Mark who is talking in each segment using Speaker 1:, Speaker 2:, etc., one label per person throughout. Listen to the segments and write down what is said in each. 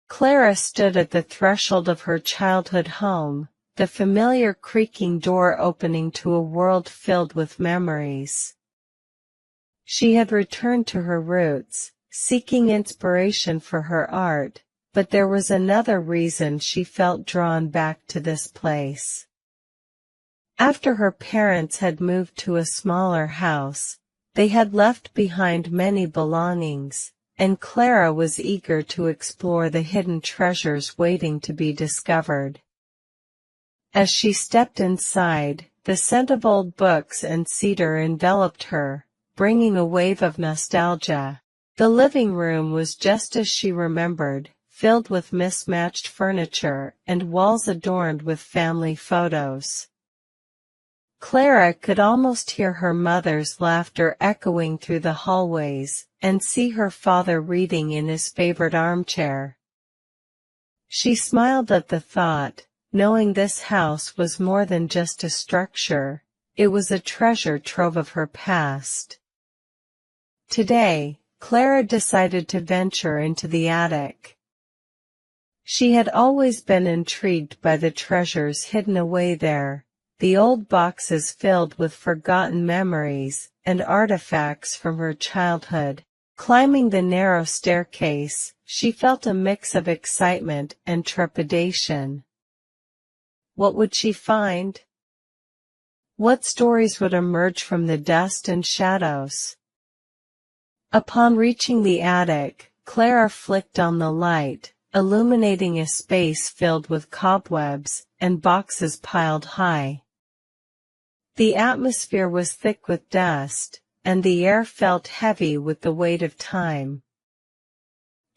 Speaker 1: Clara stood at the threshold of her childhood home, the familiar creaking door opening to a world filled with memories. She had returned to her roots, seeking inspiration for her art, but there was another reason she felt drawn back to this place. After her parents had moved to a smaller house, they had left behind many belongings, and Clara was eager to explore the hidden treasures waiting to be discovered. As she stepped inside, the scent of old books and cedar enveloped her, bringing a wave of nostalgia. The living room was just as she remembered, filled with mismatched furniture and walls adorned with family photos. Clara could almost hear her mother's laughter echoing through the hallways, and see her father reading in his favorite armchair. She smiled at the thought, knowing this house was more than just a structure, it was a treasure trove of her past. Today, Clara decided to venture into the attic. She had always been intrigued by the treasures hidden away there, the old boxes filled with forgotten memories and artifacts from her childhood. Climbing the narrow staircase, she felt a mix of excitement and trepidation. What would she find? What stories would emerge from the dust and shadows? Upon reaching the attic, Clara flicked on the light, illuminating a space filled with cobwebs and boxes piled high. The atmosphere was thick with dust, and the air felt heavy with the weight of time.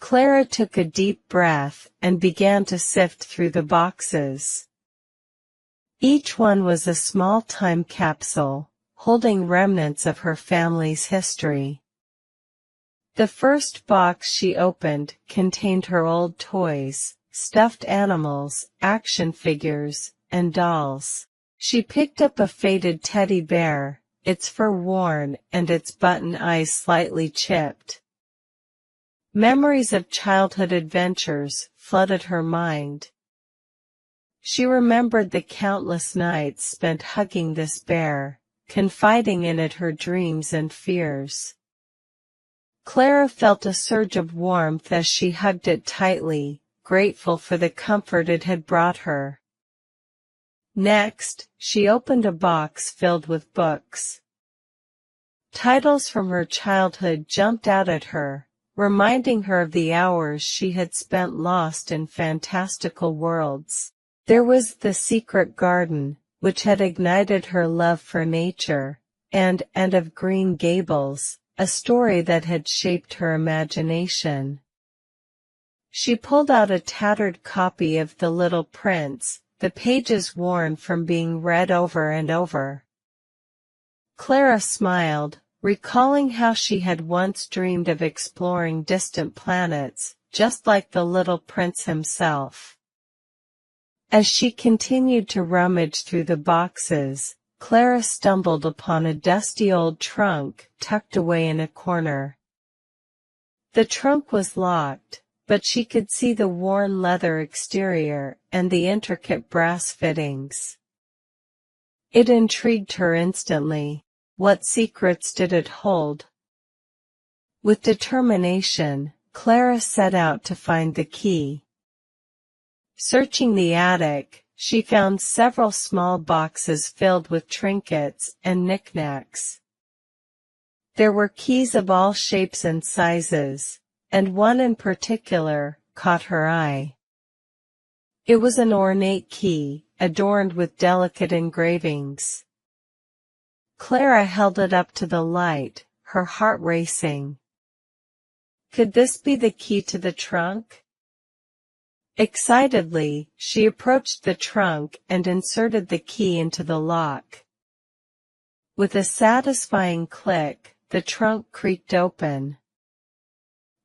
Speaker 1: Clara took a deep breath and began to sift through the boxes. Each one was a small time capsule, holding remnants of her family's history. The first box she opened contained her old toys, stuffed animals, action figures, and dolls. She picked up a faded teddy bear, its fur worn and its button eyes slightly chipped. Memories of childhood adventures flooded her mind. She remembered the countless nights spent hugging this bear, confiding in it her dreams and fears. Clara felt a surge of warmth as she hugged it tightly, grateful for the comfort it had brought her. Next, she opened a box filled with books. Titles from her childhood jumped out at her, reminding her of the hours she had spent lost in fantastical worlds. There was The Secret Garden, which had ignited her love for nature, and of Green Gables, a story that had shaped her imagination. She pulled out a tattered copy of The Little Prince, the pages worn from being read over and over. Clara smiled, recalling how she had once dreamed of exploring distant planets, just like the Little Prince himself. As she continued to rummage through the boxes, Clara stumbled upon a dusty old trunk tucked away in a corner. The trunk was locked, but she could see the worn leather exterior and the intricate brass fittings. It intrigued her instantly. What secrets did it hold? With determination, Clara set out to find the key. Searching the attic, she found several small boxes filled with trinkets and knickknacks. There were keys of all shapes and sizes, and one in particular caught her eye. It was an ornate key, adorned with delicate engravings. Clara held it up to the light, her heart racing. Could this be the key to the trunk? Excitedly, she approached the trunk and inserted the key into the lock. With a satisfying click, the trunk creaked open.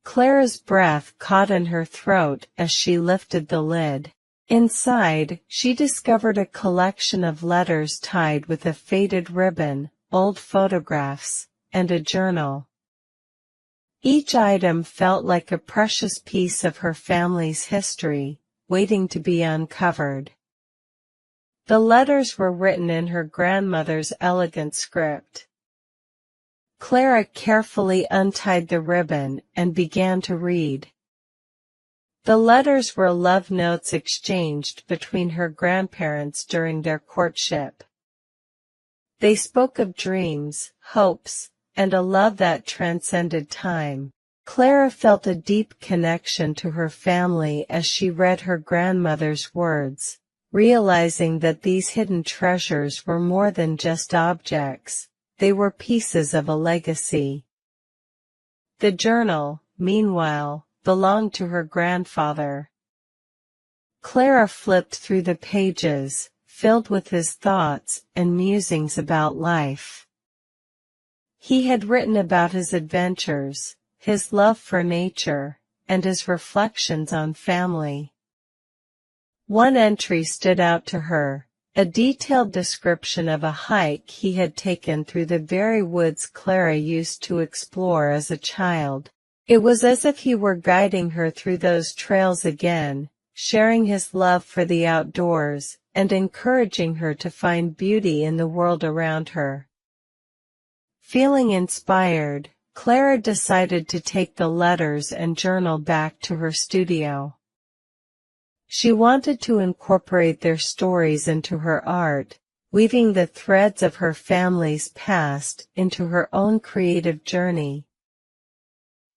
Speaker 1: Clara's breath caught in her throat as she lifted the lid. Inside, she discovered a collection of letters tied with a faded ribbon, old photographs, and a journal. Each item felt like a precious piece of her family's history, waiting to be uncovered. The letters were written in her grandmother's elegant script. Clara carefully untied the ribbon and began to read. The letters were love notes exchanged between her grandparents during their courtship. They spoke of dreams, hopes, and a love that transcended time. Clara felt a deep connection to her family as she read her grandmother's words, realizing that these hidden treasures were more than just objects, they were pieces of a legacy. The journal, meanwhile, belonged to her grandfather. Clara flipped through the pages, filled with his thoughts and musings about life. He had written about his adventures, his love for nature, and his reflections on family. One entry stood out to her, a detailed description of a hike he had taken through the very woods Clara used to explore as a child. It was as if he were guiding her through those trails again, sharing his love for the outdoors, and encouraging her to find beauty in the world around her. Feeling inspired, Clara decided to take the letters and journal back to her studio. She wanted to incorporate their stories into her art, weaving the threads of her family's past into her own creative journey.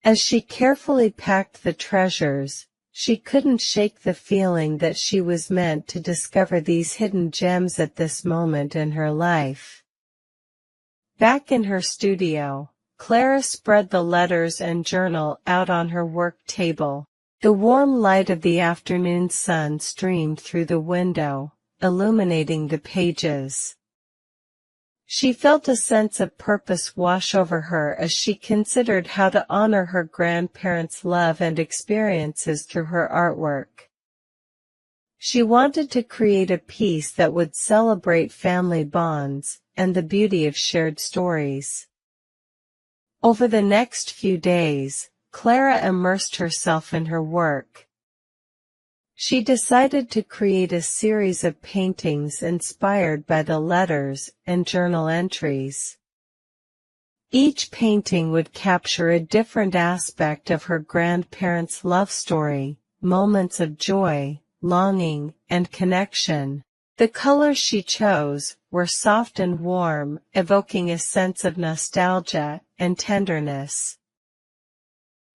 Speaker 1: As she carefully packed the treasures, she couldn't shake the feeling that she was meant to discover these hidden gems at this moment in her life. Back in her studio, Clara spread the letters and journal out on her work table. The warm light of the afternoon sun streamed through the window, illuminating the pages. She felt a sense of purpose wash over her as she considered how to honor her grandparents' love and experiences through her artwork. She wanted to create a piece that would celebrate family bonds and the beauty of shared stories. Over the next few days, Clara immersed herself in her work. She decided to create a series of paintings inspired by the letters and journal entries. Each painting would capture a different aspect of her grandparents' love story, moments of joy, longing, and connection. The colors she chose were soft and warm, evoking a sense of nostalgia and tenderness.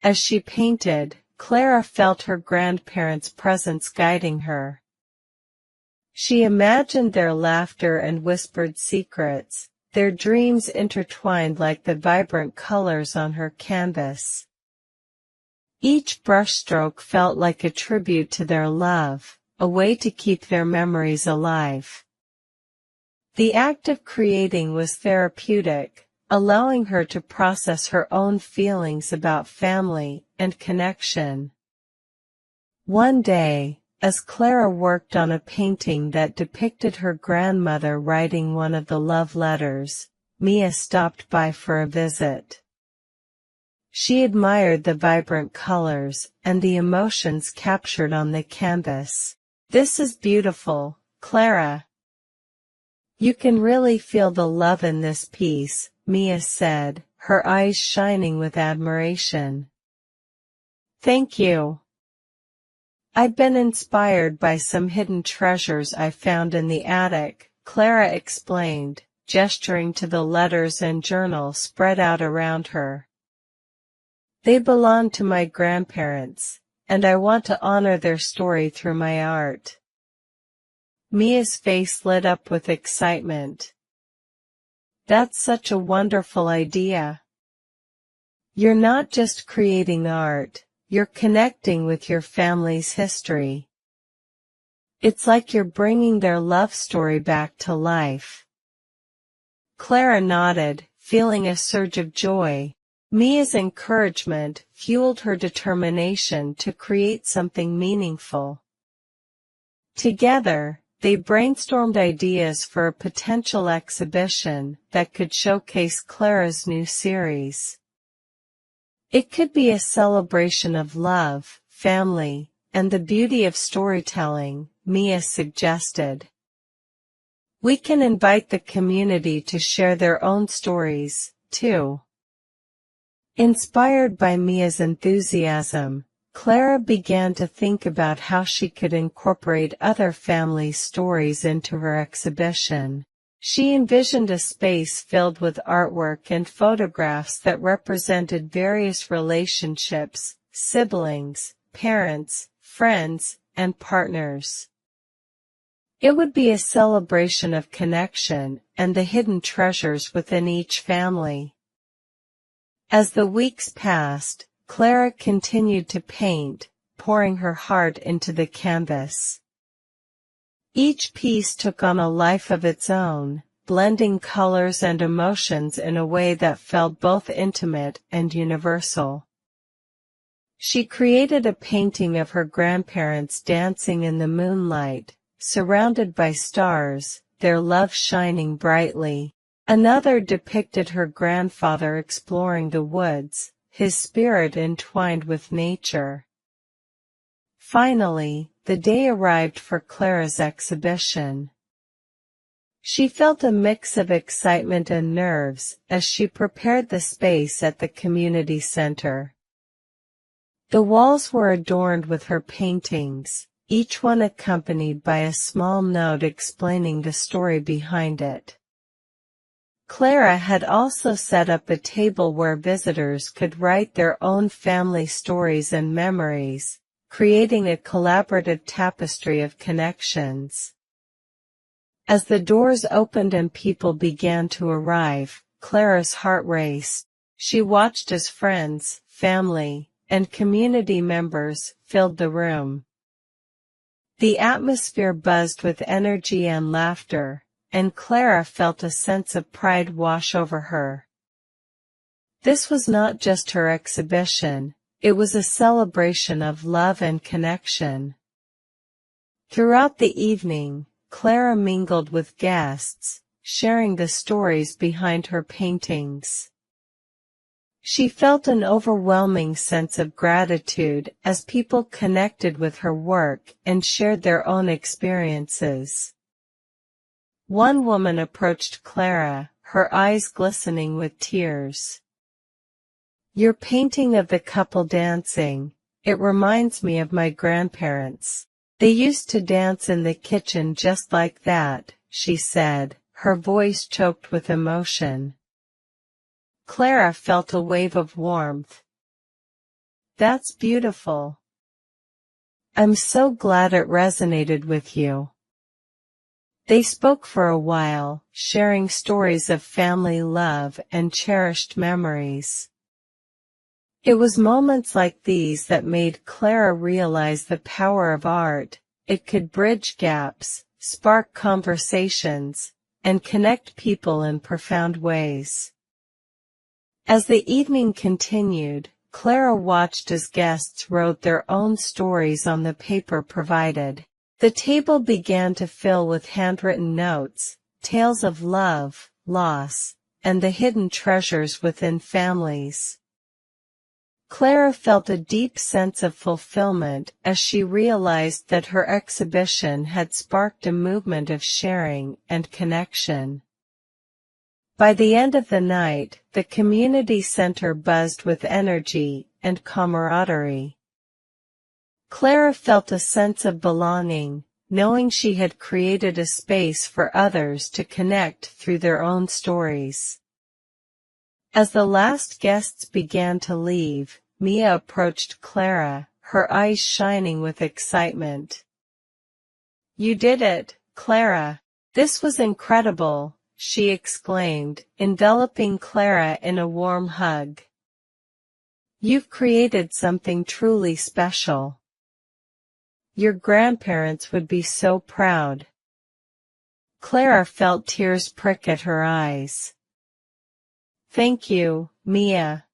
Speaker 1: As she painted, Clara felt her grandparents' presence guiding her. She imagined their laughter and whispered secrets, their dreams intertwined like the vibrant colors on her canvas. Each brushstroke felt like a tribute to their love, a way to keep their memories alive. The act of creating was therapeutic, allowing her to process her own feelings about family and connection. One day, as Clara worked on a painting that depicted her grandmother writing one of the love letters, Mia stopped by for a visit. She admired the vibrant colors and the emotions captured on the canvas. "This is beautiful, Clara. You can really feel the love in this piece," Mia said, her eyes shining with admiration. "Thank you. I've been inspired by some hidden treasures I found in the attic," Clara explained, gesturing to the letters and journal spread out around her. "They belong to my grandparents, and I want to honor their story through my art." Mia's face lit up with excitement. "That's such a wonderful idea. You're not just creating art, you're connecting with your family's history. It's like you're bringing their love story back to life." Clara nodded, feeling a surge of joy. Mia's encouragement fueled her determination to create something meaningful. Together, they brainstormed ideas for a potential exhibition that could showcase Clara's new series. It could be a celebration of love, family, and the beauty of storytelling, Mia suggested. We can invite the community to share their own stories, too. Inspired by Mia's enthusiasm, Clara began to think about how she could incorporate other family stories into her exhibition. She envisioned a space filled with artwork and photographs that represented various relationships, siblings, parents, friends, and partners. It would be a celebration of connection and the hidden treasures within each family. As the weeks passed, Clara continued to paint, pouring her heart into the canvas. Each piece took on a life of its own, blending colors and emotions in a way that felt both intimate and universal. She created a painting of her grandparents dancing in the moonlight, surrounded by stars, their love shining brightly. Another depicted her grandfather exploring the woods, his spirit entwined with nature. Finally, the day arrived for Clara's exhibition. She felt a mix of excitement and nerves as she prepared the space at the community center. The walls were adorned with her paintings, each one accompanied by a small note explaining the story behind it. Clara had also set up a table where visitors could write their own family stories and memories, creating a collaborative tapestry of connections. As the doors opened and people began to arrive, Clara's heart raced. She watched as friends, family, and community members filled the room. The atmosphere buzzed with energy and laughter, and Clara felt a sense of pride wash over her. This was not just her exhibition, it was a celebration of love and connection. Throughout the evening, Clara mingled with guests, sharing the stories behind her paintings. She felt an overwhelming sense of gratitude as people connected with her work and shared their own experiences. One woman approached Clara, her eyes glistening with tears. "Your painting of the couple dancing, it reminds me of my grandparents. They used to dance in the kitchen just like that," she said, her voice choked with emotion. Clara felt a wave of warmth. "That's beautiful. I'm so glad it resonated with you." They spoke for a while, sharing stories of family love and cherished memories. It was moments like these that made Clara realize the power of art. It could bridge gaps, spark conversations, and connect people in profound ways. As the evening continued, Clara watched as guests wrote their own stories on the paper provided. The table began to fill with handwritten notes, tales of love, loss, and the hidden treasures within families. Clara felt a deep sense of fulfillment as she realized that her exhibition had sparked a movement of sharing and connection. By the end of the night, the community center buzzed with energy and camaraderie. Clara felt a sense of belonging, knowing she had created a space for others to connect through their own stories. As the last guests began to leave, Mia approached Clara, her eyes shining with excitement. "You did it, Clara. This was incredible," she exclaimed, enveloping Clara in a warm hug. "You've created something truly special. Your grandparents would be so proud." Clara felt tears prick at her eyes. "Thank you, Mia.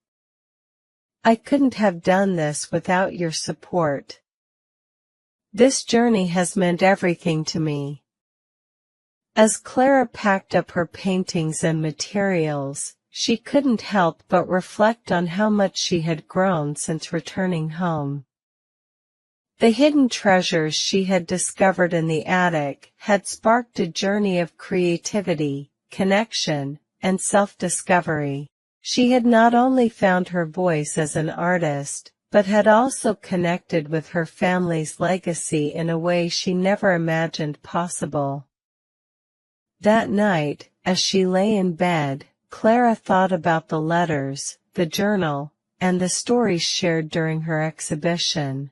Speaker 1: I couldn't have done this without your support. This journey has meant everything to me." As Clara packed up her paintings and materials, she couldn't help but reflect on how much she had grown since returning home. The hidden treasures she had discovered in the attic had sparked a journey of creativity, connection, and self-discovery. She had not only found her voice as an artist, but had also connected with her family's legacy in a way she never imagined possible. That night, as she lay in bed, Clara thought about the letters, the journal, and the stories shared during her exhibition.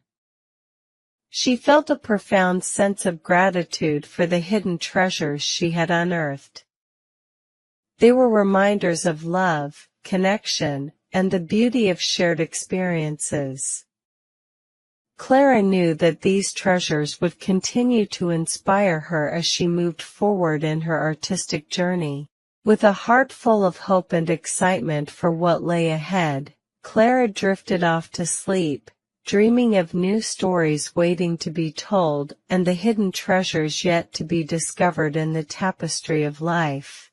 Speaker 1: She felt a profound sense of gratitude for the hidden treasures she had unearthed. They were reminders of love, connection, and the beauty of shared experiences. Clara knew that these treasures would continue to inspire her as she moved forward in her artistic journey. With a heart full of hope and excitement for what lay ahead, Clara drifted off to sleep, dreaming of new stories waiting to be told and the hidden treasures yet to be discovered in the tapestry of life.